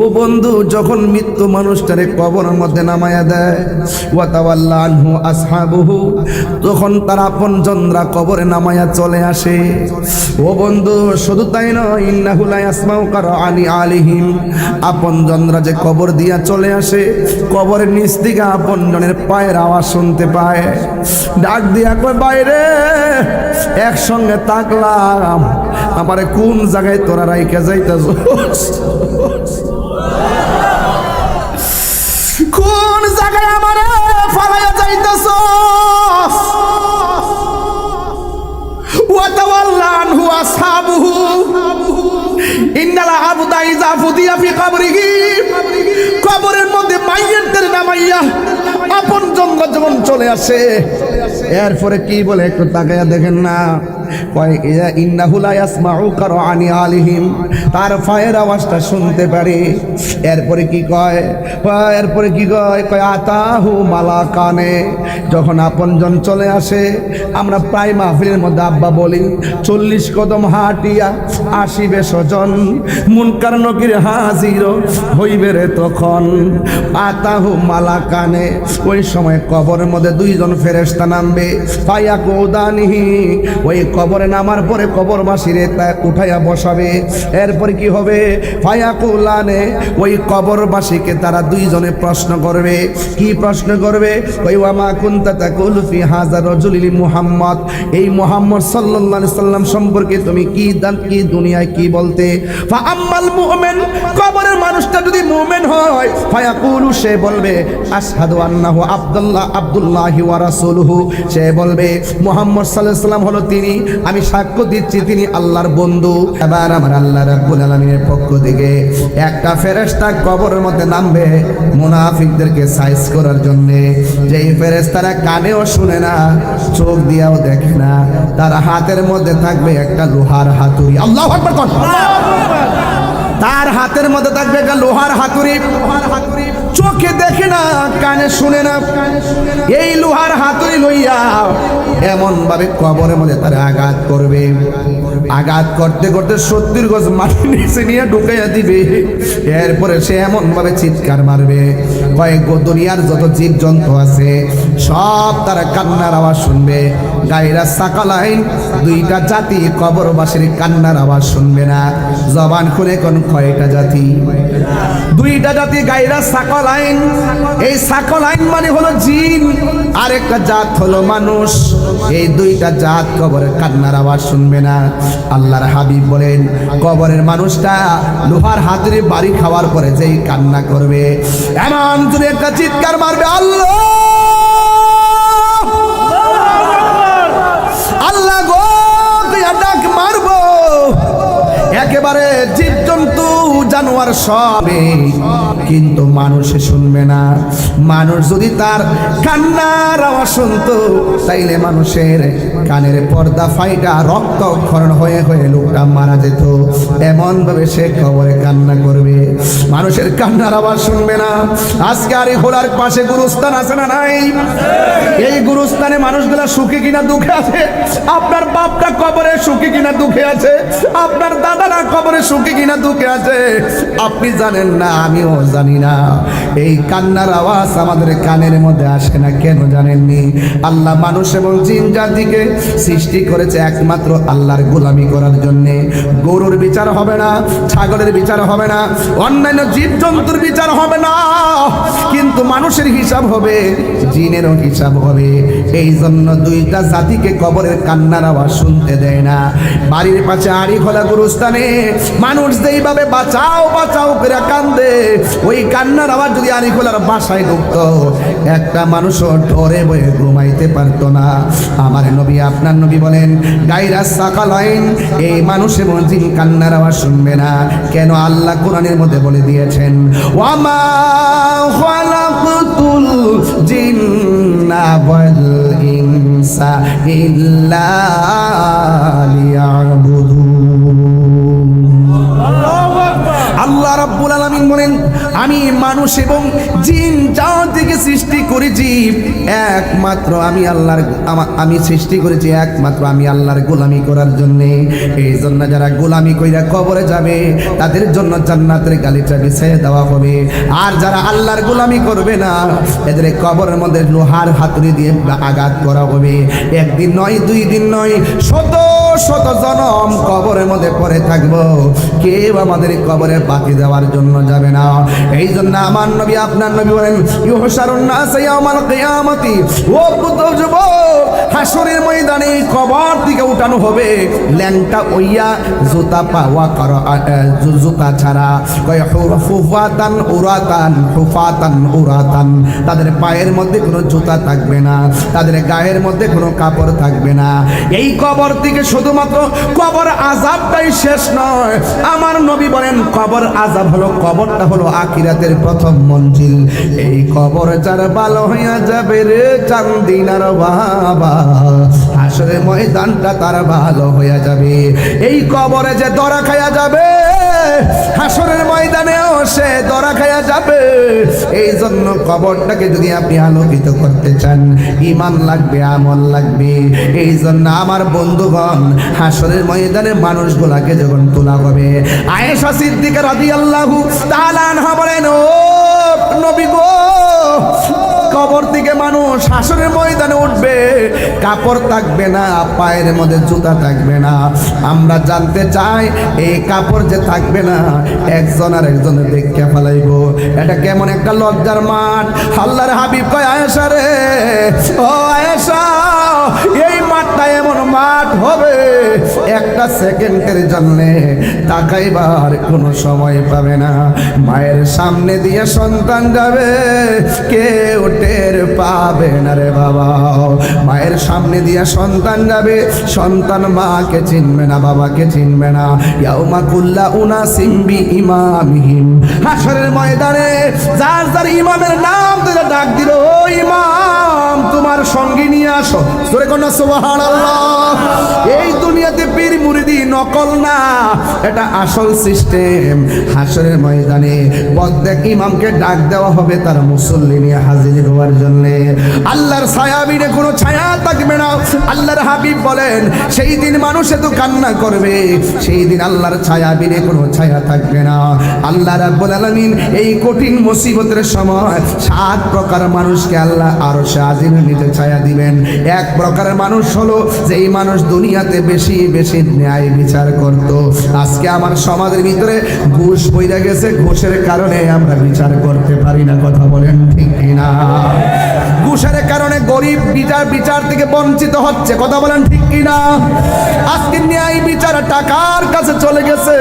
ও বন্ধু, যখন মৃত্যু মানুষটারে কবরের মধ্যে নামায়া দেয়, ওয়া তাওয়াল্লা আনহু আসহাবুহু, তখন তার আপনজনরা কবরে নামায়া চলে আসে। ও বন্ধু, শুধু তাই নয়, ইন্নাহু লা ইয়াসমাউ কারআনি আলিহিম, আপনজনরা যে কবর দিয়া চলে আসে, কবরের নিচ থেকে আপনজনের পায়ের আওয়াজ শুনতে পায়। ডাক দিয়া কয়, বাইরে একসঙ্গে তাকলাম, আমারে কোন জায়গায় তোরা রাইখা যাইতাছস? কোন জায়গায় আমারে ফালাইয়া যাইতাছস? ওয়া তাওয়াল্লা আনহু আসহাবুহু, ইন্নাল আবদা ইযা ফুদিয়া ফি কবরিহি, কবরের মধ্যে মাইয়িতদের নামাইয়া আপনজনরা যখন চলে আসে, এরপরে কি বলে একটু তাকায়া দেখেন না। কয় ইন্নাহু লা ইয়াসমাউ কারআনি আলিহিম, তার পায়ের আওয়াজটা শুনতে পারে। এরপরে কি কয়? কয় আতাহু মালাকানে, যখন আপনজন চলে আসে, আমরা প্রায় মাহফিলের মধ্যে আব্বা বলি 40 কদম হাঁটিয়া আসিবে স্বজন, মুনকার নকির হাজির হইবে রে তখন। আতাহু মালাকানে, ওই সময় কবরের মধ্যে দুইজন ফেরেশতা নামবে। ফায়াকুদানিহি, ওই কবরে নামার পরে কবরবাসীরে তা উঠাইয়া বসাবে। এরপরে কি হবে? ফায়াকুলানে, ওই কবরবাসীকে তারা দুইজনে প্রশ্ন করবে। কি প্রশ্ন করবে? ওই ওয়ামা কুনতা তাকুলু ফি হাযা রাজুলি মুহাম্মদ, এই মুহাম্মদ সাল্লাল্লাহু আলাইহি সাল্লাম সম্পর্কে তুমি কি দুনিয়ায় কি বলতে? ফা আম্মাল মুমিন, কবরের মানুষটা যদি মুমিন হয়, ফায়াকুলু, সে বলবে আশহাদু আন্নাহু আব্দুল্লাহি ওয়া রাসূলুহু, সে বলবে মুহাম্মদ সাল্লাল্লাহু আলাইহি সাল্লাম হলো তিনি, আমি সাক্ষ্য দিচ্ছি তিনি আল্লাহর বন্ধু। এবার আমার আল্লাহ রাব্বুল আলামিনের পক্ষ থেকে একটা ফেরেশতা কবরের মধ্যে নামবে মুনাফিকদেরকে সাইজ করার জন্য। যেই ফেরেশতারা কানেও শুনে না, চোখ দিয়েও দেখে না, তার হাতের মধ্যে থাকবে একটা লোহার হাতুড়ি। আল্লাহু আকবার কোন, তার হাতের মধ্যে থাকবে একটা লোহার হাতুড়ি। চোখে দেখে না, কানে শুনে না, এই লোহার হাতুড়ি লইয়া এমন ভাবে কবরের মধ্যে তারা আঘাত করবে। আঘাত করতে করতে 70 গজ মাটি নিচে নিয়ে ঢুকাইয়া দিবে। এরপরে সে এমন ভাবে চিৎকার মারবে, কয়েক দুনিয়ার যত জীব জন্তু আছে সব তারা কান্নার আওয়াজ শুনবে। গায়রা সাকালাইন, দুইটা জাতি কবরবাসীর কান্নার আওয়াজ শুনবে না। জবান খুলে কোন কয়টা জাতি? দুইটা জাতি, গায়রা সাকালাইন। এই সাকালাইন মানে হলো জিন, আর একটা জাত হলো মানুষ। এই দুইটা জাত কবরের কান্নার আওয়াজ শুনবে না। আল্লাহর হাবিব বলেন, কবরের মানুষটা লোহার হাতুড়ি বাড়ি খাওয়ার পরে যেই কান্না করবে, এমন জোরে একটা চিৎকার মারবে, আল্লাহ আল্লাহ গো, ডাক মারবো, একেবারে জীবজন্তু জানোয়ার সবে, কিন্তু মানুষে শুনবে না। মানুষ যদি তার কান্নার আওয়াজ শুনতো, তাইলে মানুষের কানের পর্দা ফাইটা রক্তক্ষরণ হয়ে হয়ে লোকটা মারা যেত। এমন ভাবে সে কবরে কান্না করবে, মানুষের কান্নার আওয়াজ শুনবে না। আজকে আর এই হোলার পাশে গুরুস্থান আছে না নাই? এই গুরুস্থানে মানুষগুলা সুখী কিনা দুঃখে আছে? আপনার বাপটা কবরে সুখী কিনা দুঃখে আছে? আপনার দাদারা কবরে সুখী কিনা দুঃখে আছে? আপনি জানেন না, আমিও জানি না। এই কান্নার আওয়াজ আমাদের কানের মধ্যে আসে না কেন জানেননি? আল্লাহ মানুষ এবং জিন জাতিকে সৃষ্টি করেছে একমাত্র আল্লাহর গোলামি করার জন্য। গরুর বিচার হবে না, ছাগলের বিচার হবে না, অন্যান্য জীবজন্তুর বিচার হবে না, কিন্তু মানুষের হিসাব হবে, জিনেরও হিসাব হবে। এই জন্য দুইটা জাতিকে কবরের কান্নার আওয়াজ শুনতে দেয় না। বাড়ির পাশে আড়ি খোলা গুরুস্থানে মানুষ যেইভাবে বাঁচাও বাঁচাও করে কান্দে, ওই কান্নার আওয়াজ যদি আড়ি খোলার বাসায় ঢুকতো, একটা মানুষও ডরে বয়ে ঘুমাইতে পারতো না। আমার নবী, আপনার নবী বলেন, গায়রা সাকালাইন, এই মানুষ এবং জিন কান্নার আওয়াজ শুনবে না কেন? আল্লাহ কোরআনের মধ্যে বলে দিয়েছেন, ওয়ামা খালাকতুল জিন্না ওয়াল ইনসা ইল্লা লিয়াবুদুন। আল্লাহু আকবার। আল্লাহ রাব্বুল আলামিন বলেন, আমি মানুষ এবং জিন জাতিকে সৃষ্টি করেছি একমাত্র আমি সৃষ্টি করেছি একমাত্র আমি আল্লাহর গোলামি করার জন্য। এই জন্য যারা গোলামি কইরা কবরে যাবে তাদের জন্য জান্নাতের গালিচা বিছিয়ে দেওয়া হবে। আর যারা আল্লাহর গোলামি করবে না এদের কবরের মধ্যে লোহার হাতুড়ি দিয়ে আঘাত করা হবে। একদিন নয়, দুই দিন নয়, শত শত জনম কবরের মধ্যে পড়ে থাকবো, কেউ আমাদের কবরে বাতি দেওয়ার জন্য যাবে না। এই জন্য আমার নবী আপনার নবী বলেন, ইউহশারুন নাস ইয়াউমাল কিয়ামতি, ও পুত্র যুবক, হাসরের ময়দানে কবর থেকে উঠানো হবে ল্যাংটা ওইয়া, জুতা পাওয়া করো জুতা ছাড়া, কয় হুফাতান উরাতান, হুফাতান উরাতান, তাদের পায়ের মধ্যে কোনো জুতা থাকবে না, তাদের গায়ের মধ্যে কোনো কাপড় থাকবে না। এই কবর থেকে শুধুমাত্র কবর আযাবটাই শেষ নয়, আমার নবী বলেন কবর আযাব হলো, কবরটা হলো আখিরাতের প্রথম মঞ্জিল। এই কবর যার ভালো হইয়া যাবে রে চান্দিনার বাবা, হাসরের ময়দানটা তার ভালো হইয়া যাবে। এই কবরে যে দরা খাইয়া যাবে হাসরের ময়দানেও সে দরা খাইয়া যাবে। এই জন্য কবরটাকে যদি আপনি আলোকিত করতে চান ঈমান লাগবে, আমল লাগবে। এই জন্য আমার বন্ধুগণ, হাসরের ময়দানে মানুষগুলাকে যখন তোলা হবে, আয়েশা সিদ্দিকা রাদিয়াল্লাহু তাআলা আনহা বলেন, ও নবী গো, কবর থেকে মানুষ হাসরের ময়দানে উঠবে, কাপড় থাকবে না, পায়ের মধ্যে জুতা থাকবে না। আমরা জানতে চাই এই কাপড় যে থাকবে না, একজন আর একজনের দেখে ফেলাইব, এটা কেমন একটা লজ্জার মাঠ। আল্লাহর হাবিব কয়, আয়েশা রে, ও আয়েশা, এই মাঠটা এমন মাঠ হবে একটা সেকেন্ডের জন্য তাকাইবার কোনো সময় পাবে না। মায়ের সামনে দিয়ে সন্তান যাবে, কেউ টের পাবে না রে বাবা। মায়ের সামনে দিয়ে সন্তান যাবে, সন্তান মাকে চিনবে না, বাবাকে চিনবে না। ইয়াউমা কুল্লা উনাসিম বিইমামিহিম, হাসরের ময়দানে যার যার ইমামের নাম ধরে ডাক দিল, ও ইমাম তোমার সঙ্গী নিয়ে আসো, জোরে কোন সুবহানাল্লাহ। এই দুনিয়াতে পীর মুরিদি নকল না, এটা আসল সিস্টেম। হাসরের ময়দানে প্রত্যেক ইমামকে ডাক দেওয়া হবে তার মুসল্লি নিয়ে হাজির হওয়ার জন্য। আল্লাহর ছায়াবিনে কোনো ছায়া থাকবে না। আল্লাহর হাবিব বলেন, সেই দিন মানুষ এত কান্না করবে, সেই দিন আল্লাহর ছায়াবিনে কোনো ছায়া থাকবে না। আল্লাহ রাব্বুল আলামিন এই কঠিন মুসিবতের সময় 7 প্রকার মানুষকে আল্লাহ আরশে আজিমের নিচে ছায়া দিবেন। এক প্রকার মানুষ হলো যেই মানুষ দুনিয়াতে বেশি বেশি ন্যায় বিচার করত। আজকে আমার সমাজের ভিতরে ঘুষ পইরা গেছে, ঘুষের কারণে আমরা বিচার করতে পারি না, কথা বলেন ঠিক কিনা? ঘুষের কারণে গরিব বিচার থেকে বঞ্চিত হচ্ছে, কথা বলেন ঠিক কিনা? আজকে ন্যায় বিচার টাকার কাছে চলে গেছে।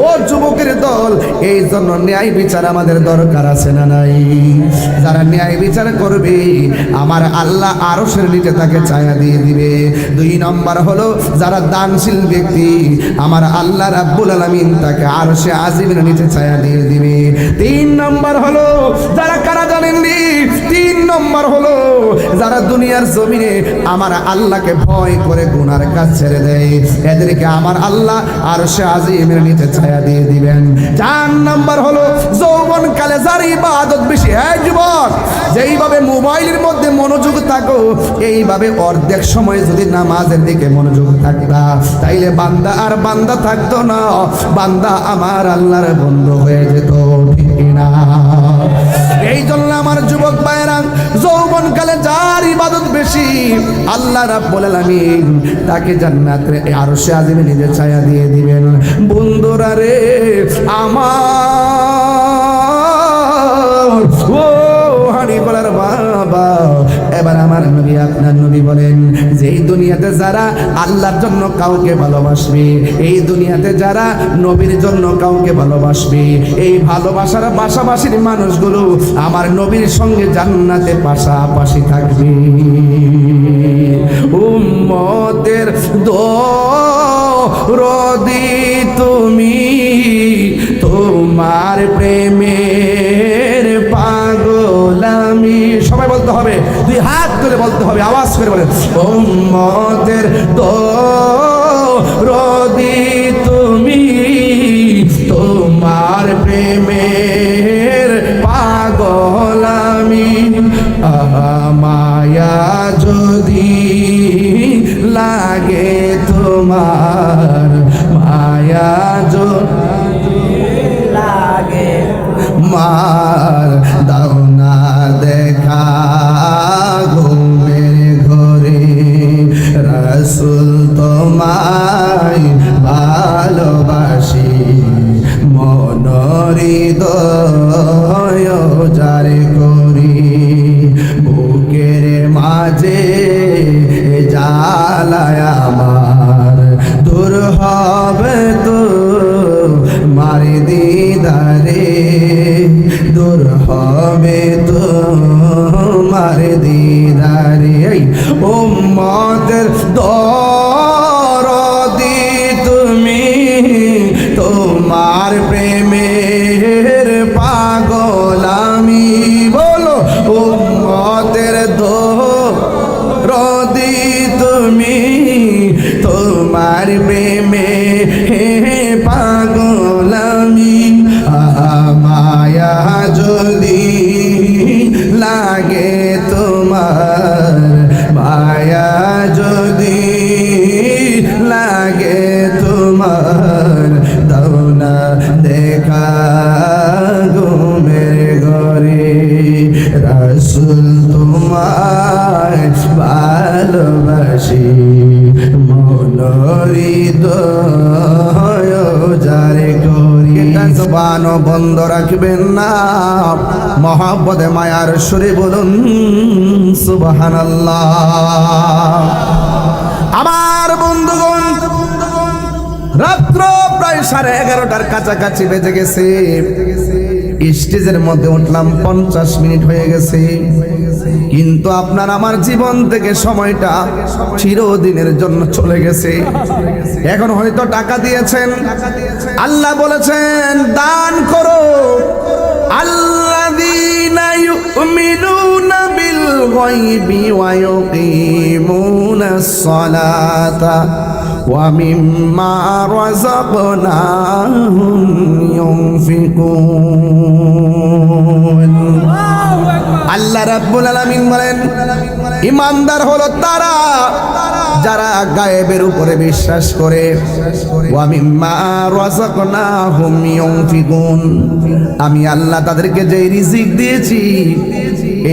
ও যুবকের দল, এই জন্য ন্যায় বিচার আমাদের দরকার আছে না নাই? যারা ন্যায় বিচার করবে আমার আল্লাহ আরশের নিচে তাকে ছায়া দিয়ে দিবে। 2 নম্বর হলো যারা দানশীল ব্যক্তি, আমার আল্লাহ রাব্বুল আলামিন তাকে আরশে আজিমের নিচে ছায়া দিয়ে দিবে। 3 নম্বর হলো যারা কারা জানেননি, 3 নম্বর হলো যারা দুনিয়ার জমিনে আমার আল্লাহকে ভয় করে গুনার কাজ ছেড়ে দেয়, এদেরকে আমার আল্লাহ আরশে আজিমের নিচে ছায়া দিয়ে দিবেন। 4 নম্বর হলো যৌবনকালে যার ইবাদত বেশি। হ্যাঁ যুবক, যেইভাবে মোবাইলের মধ্যে মনোযোগ থাকো, এইভাবে অর্ধেক সময় যদি নামাজের দিকে মনোযোগ থাকতা, তাইলে বান্দা আর বান্দা থাকতো না, বান্দা আমার আল্লাহর বন্ধু হয়ে যেত, ঠিক না? এই জন্য আমার যুবক ভাইরা, যৌবনকালে যার ইবাদত বেশি, আল্লাহ রাব্বুল আলামিন তাকে জান্নাতের আরশে আজিমে নিজে ছায়া দিয়ে দিবেন। বন্ধুরা রে আমার, ও হানি বলার বাবা, এবার আমার নবী আপনার নবী বলেন, যে এই দুনিয়াতে যারা আল্লাহর জন্য কাউকে ভালোবাসবে, এই দুনিয়াতে যারা নবীর জন্য কাউকে ভালোবাসবে, এই ভালোবাসার পাশাপাশির মানুষগুলো আমার নবীর সঙ্গে জান্নাতে পাশাপাশি থাকবে। উম্মতের দরদি তুমি, তোমার প্রেমের পাগল আমি। সবাই বলতে হবে, 2 হাত তুলে বলতে হবে, আওয়াজ করে বলেন, উম্মতের দরদি তুমি, তোমার মার দাও না দেখা ঘুমের ঘরে রাসূল তোমায় ভালোবাসি মনহৃদয় জারি করি বুকের মাঝে জ্বালায় আমার দূর হবে তো মার দিদারে দূর হবে তো মার দিদারে উম্মতের দরদি তুমি তোমার প্রেমের পাগল আমি বলো উম্মতের দরদি তুমি তোমার প্রেমে পাগল আমি মায়া যদি লাগে তোমার মায়া যদি লাগে তোমার দাও না দেখা ঘুমের ঘরে রাসূল তোমায় ভালোবাসি মনহৃদয় জারি করি। এটা জবান বন্ধ রাখবেন না, মহব্বতে মায়ার সুরে বলুন সুবহানাল্লাহ। আমার বন্ধুগণ, রাত্র প্রায় 11:30টার কাছাকাছি বেজে গেছে। স্টেজের মধ্যে উঠলাম 50 মিনিট হয়ে গেছে, কিন্তু আপনার আমার জীবন থেকে সময়টা চিরদিনের জন্য চলে গেছে। এখন হয়তো টাকা দিয়েছেন, আল্লাহ বলেছেন দান করো। আল্লাযীনা ইউমিনুনা বিল গায়বি ওয়া ইউকিমুনাস সালাতা ওয়া মিম্মা রাযাকনাহুম ইউনফিকুন। আল্লাহ রাব্বুল আলামিন বলেন, ঈমানদার হলো তারা যারা গায়েবের উপরে বিশ্বাস করে, ওয়া মিম্মা রাযাকনাহুম ইউনফিকুন। আমি আল্লাহ তাদেরকে যে রিজিক দিয়েছি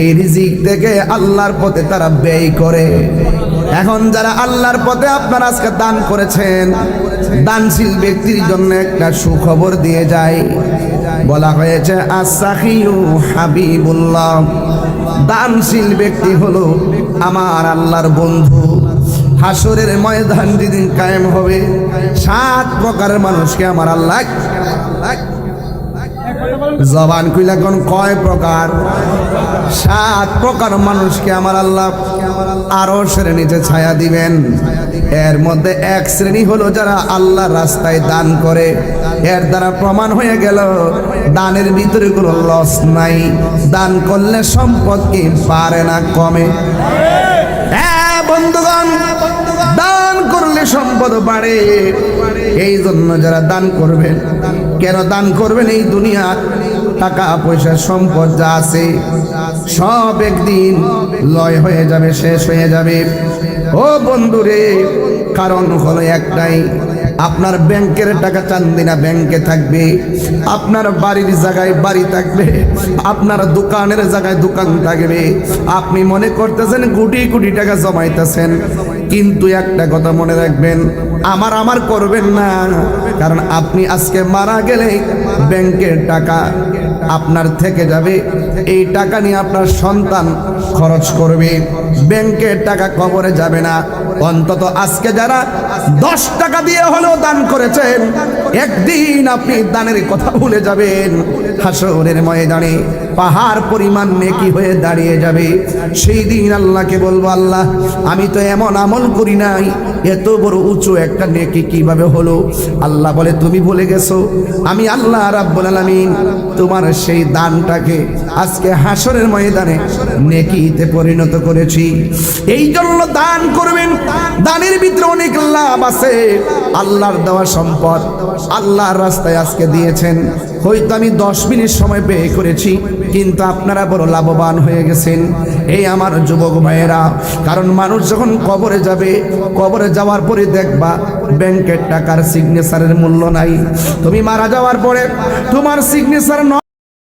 এই রিজিক থেকে আল্লাহর পথে তারা ব্যয় করে। এখন যারা আল্লাহর পথে আপনারা আজকে দান করেছেন, দানশীল ব্যক্তির জন্য একটা সুখবর দিয়ে যায়। বলা হয়েছে আস-সাখিয়ু হাবিবুল্লাহ, দানশীল ব্যক্তি হলো আমার আল্লাহর বন্ধু। হাসরের ময়দান যেদিন কায়েম হবে, 7 প্রকারের মানুষকে আমার আল্লাহ, জবান খুইলা কোন কয় প্রকার? 7 প্রকার মানুষকে আমার আল্লাহ আরশের নিচে ছায়া দিবেন। এর মধ্যে এক শ্রেণী হলো যারা আল্লাহর রাস্তায় দান করে। এর দ্বারা প্রমাণ হয়ে গেল দানের ভিতরে কোনো লস নাই। দান করলে সম্পদ কি পারে না কমে? হ্যাঁ বন্ধুগণ, দান করলে সম্পদ বাড়ে। এই জন্য যারা দান করবেন, কেন দান করবেন? এই দুনিয়া টাকা পয়সা সম্পদ যা আছে সব একদিন লয় হয়ে যাবে, শেষ হয়ে যাবে। ও বন্ধুরে, কারণ হলো একটাই, আপনার ব্যাংকের টাকা চান্দিনা ব্যাংকে থাকবে, আপনার বাড়ির জায়গায় বাড়ি থাকবে, আপনার দোকানের জায়গায় দোকান থাকবে। আপনি মনে করতেছেন কোটি কোটি টাকা জমাইতেছেন, কিন্তু একটা কথা মনে রাখবেন, আমার করবেন না। কারণ আপনি আজকে মারা গেলে ব্যাংকের টাকা আপনার থেকে যাবে। এই টাকা নিয়ে আপনার সন্তান খরচ করবে, ব্যাংকের টাকা কবরে যাবে না। অন্তত আজকে যারা 10 টাকা দিয়ে হলেও দান করেছেন, একদিন আপনি দানের কথা ভুলে যাবেন। হাসরের ময়দানে পাহাড় পরিমাণ নেকি হয়ে দাঁড়িয়ে যাবে। সেই দিন আল্লাহকে বলবো, আল্লাহ আমি তো এমন আমল করি নাই, এত বড় উঁচু একটা নেকি কিভাবে হলো? আল্লাহ বলে, তুমি ভুলে গেছো, আমি আল্লাহ রাব্বুল আলামিন তোমার সেই দানটাকে আজকে হাসরের ময়দানে নেকিতে পরিণত করেছি। এই জন্য দান করবেন। দানের ভিতরে অনেক লাভ আছে। আল্লাহর দেওয়া সম্পদ আল্লাহর রাস্তায় আজকে দিয়েছেন। হয়তো আমি 10 মিনিট সময় ব্যয় করেছি, কিন্তু আপনারা বড় লাভবান হয়ে গেছেন। এই আমার যুবক ভাইয়েরা, কারণ মানুষ যখন কবরে যাবে, কবরে যাওয়ার পরে দেখবা ব্যাংকের টাকার সিগনেচারের মূল্য নাই। তুমি মারা যাওয়ার পরে তোমার সিগনেচার